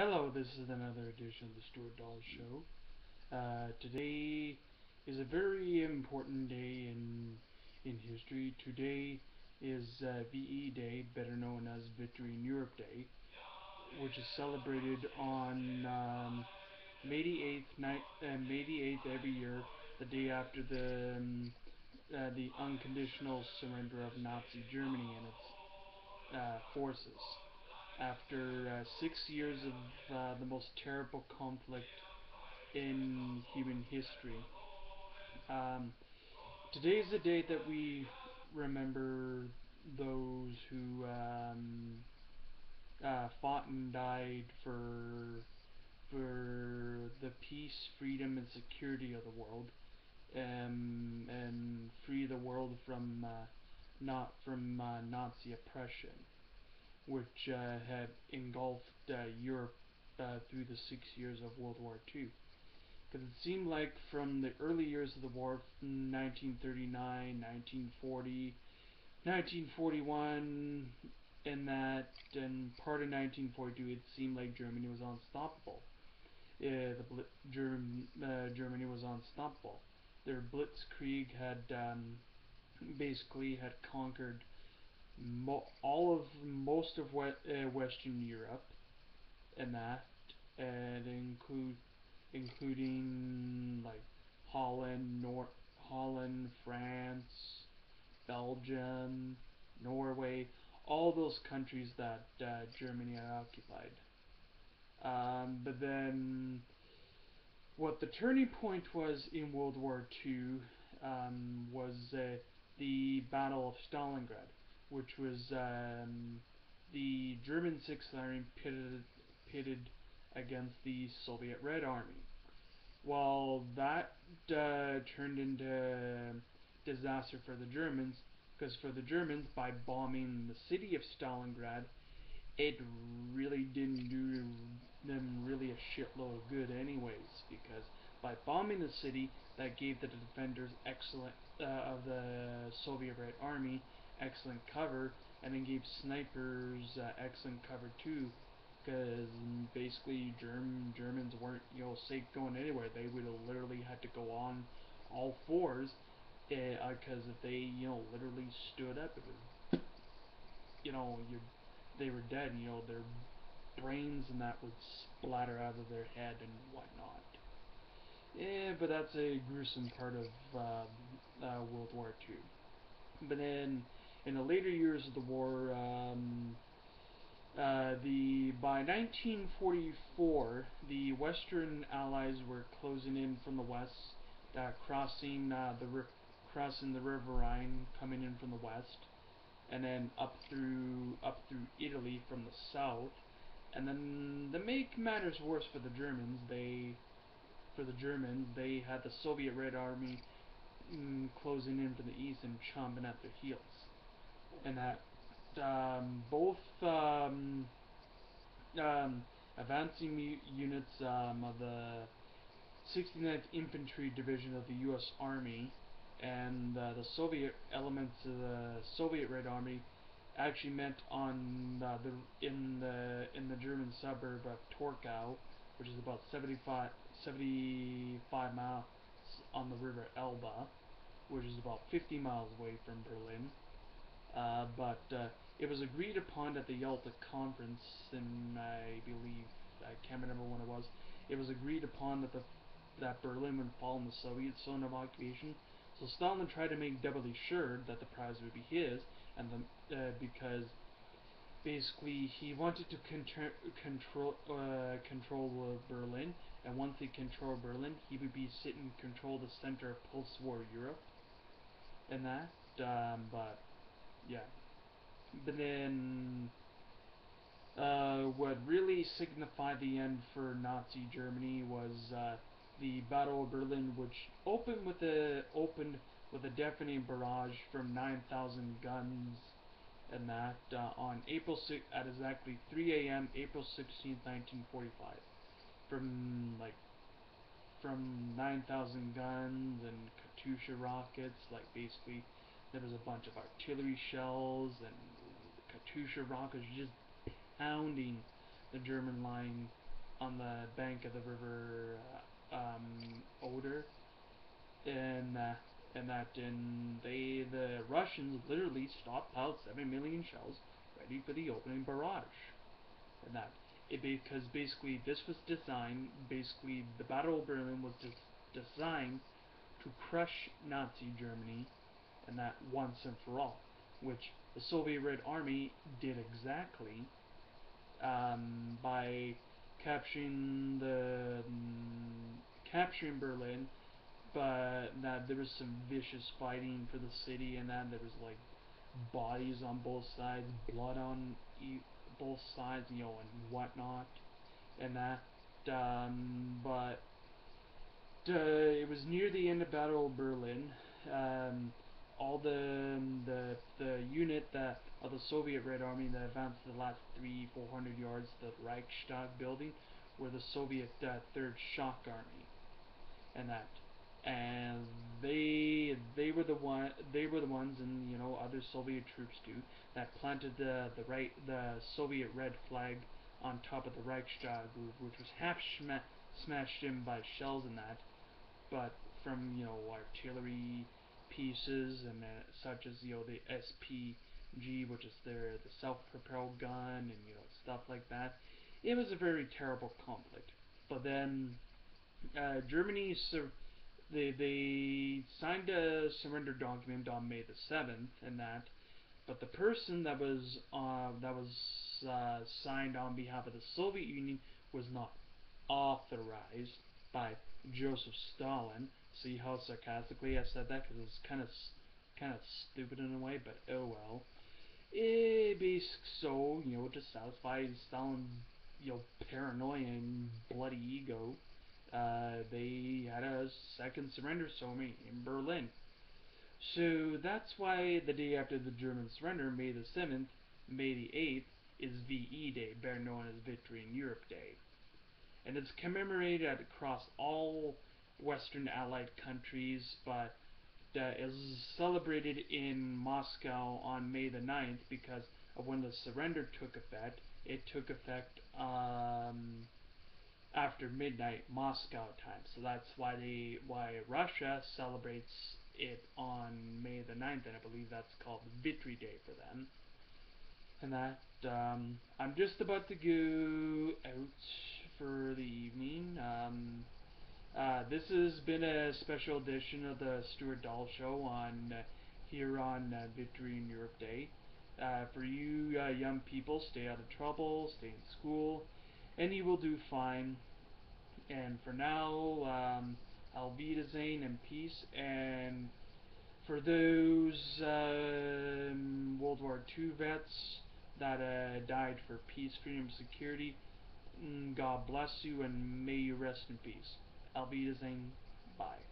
Hello, this is another edition of the Stuart Dolls Show. Today is a very important day in history. Today is VE Day, better known as Victory in Europe Day, which is celebrated on May the 8th, May the 8th every year, the day after the unconditional surrender of Nazi Germany and its forces. After 6 years of the most terrible conflict in human history. Um, Today is the day that we remember those who fought and died for the peace, freedom, and security of the world, and free the world from not from Nazi oppression, which had engulfed Europe through the 6 years of World War II. Because it seemed like from the early years of the war, 1939, 1940, 1941, and part of 1942, it seemed like Germany was unstoppable. Germany was unstoppable. Their Blitzkrieg had basically had conquered most of Western Europe, and that and including like Holland, France, Belgium, Norway, all those countries that Germany had occupied. But then, what the turning point was in World War II was the Battle of Stalingrad, which was the German Sixth Army pitted against the Soviet Red Army. Well, that turned into disaster for the Germans, because for the Germans, by bombing the city of Stalingrad, it really didn't do them really a shitload of good anyways, because by bombing the city, that gave the defenders excellent of the Soviet Red Army excellent cover, and then gave snipers excellent cover too, because basically Germans weren't safe going anywhere. They would have literally had to go on all fours, because if they literally stood up, it was you know you they were dead. Their brains and that would splatter out of their head and whatnot. Yeah, but that's a gruesome part of World War II. But then in the later years of the war, the by 1944, the Western Allies were closing in from the west, crossing the River Rhine, coming in from the west, and then up through Italy from the south. And then to make matters worse for the Germans, they had the Soviet Red Army closing in from the east and chomping at their heels, and that both advancing units of the 69th Infantry Division of the U.S. Army and the Soviet elements of the Soviet Red Army actually met on in the German suburb of Torgau, which is about 75 miles on the River Elbe, which is about 50 miles away from Berlin. But it was agreed upon at the Yalta Conference, and I believe, I can't remember when it was. It was agreed upon that Berlin would fall in the Soviet zone of occupation. So Stalin tried to make doubly sure that the prize would be his, and because basically he wanted to control Berlin, and once he controlled Berlin, he would be sitting control the center of post-war Europe, and that. But yeah. But then, what really signified the end for Nazi Germany was the Battle of Berlin, which opened with a deafening barrage from 9,000 guns, and that on April 6 at exactly 3 a.m. April 16th, 1945, from 9,000 guns and Katyusha rockets. Like, basically, there was a bunch of artillery shells and Katyusha rockets just pounding the German line on the bank of the river Oder, and the Russians literally stockpiled 7 million shells ready for the opening barrage, and that it because basically this was designed basically the Battle of Berlin was designed to crush Nazi Germany, and that once and for all, which the Soviet Red Army did exactly by capturing Berlin, but that there was some vicious fighting for the city, and that there was like bodies on both sides, blood on both sides, and whatnot, and that. But it was near the end of Battle of Berlin. All the unit that of the Soviet Red Army that advanced the last 300-400 yards to the Reichstag building were the Soviet Third Shock Army, and that and they were the ones, and other Soviet troops too, that planted the Soviet red flag on top of the Reichstag roof, which was half smashed in by shells and that, but from artillery pieces and such as the SPG, which is the self-propelled gun, and stuff like that. It was a very terrible conflict. But then Germany they signed a surrender document on May the 7th, and that. But the person that was signed on behalf of the Soviet Union was not authorized by Joseph Stalin. See how sarcastically I said that, because it's kind of stupid in a way, but oh well. So to satisfy Stalin's paranoia and bloody ego, they had a second surrender ceremony in Berlin. So that's why the day after the German surrender, May the 7th, May the 8th, is VE Day, better known as Victory in Europe Day. And it's commemorated across all Western Allied countries, but is celebrated in Moscow on May the 9th because of when the surrender took effect. It took effect after midnight Moscow time, so that's why Russia celebrates it on May the 9th, and I believe that's called Victory Day for them. And that I'm just about to go out for the evening. This has been a special edition of the Stuart Dahl Show here on Victory in Europe Day. For you young people, stay out of trouble, stay in school, and you will do fine. And for now, Auf Wiedersehen and peace. And for those World War II vets that died for peace, freedom, security, God bless you, and may you rest in peace. Auf Wiedersehen. Bye.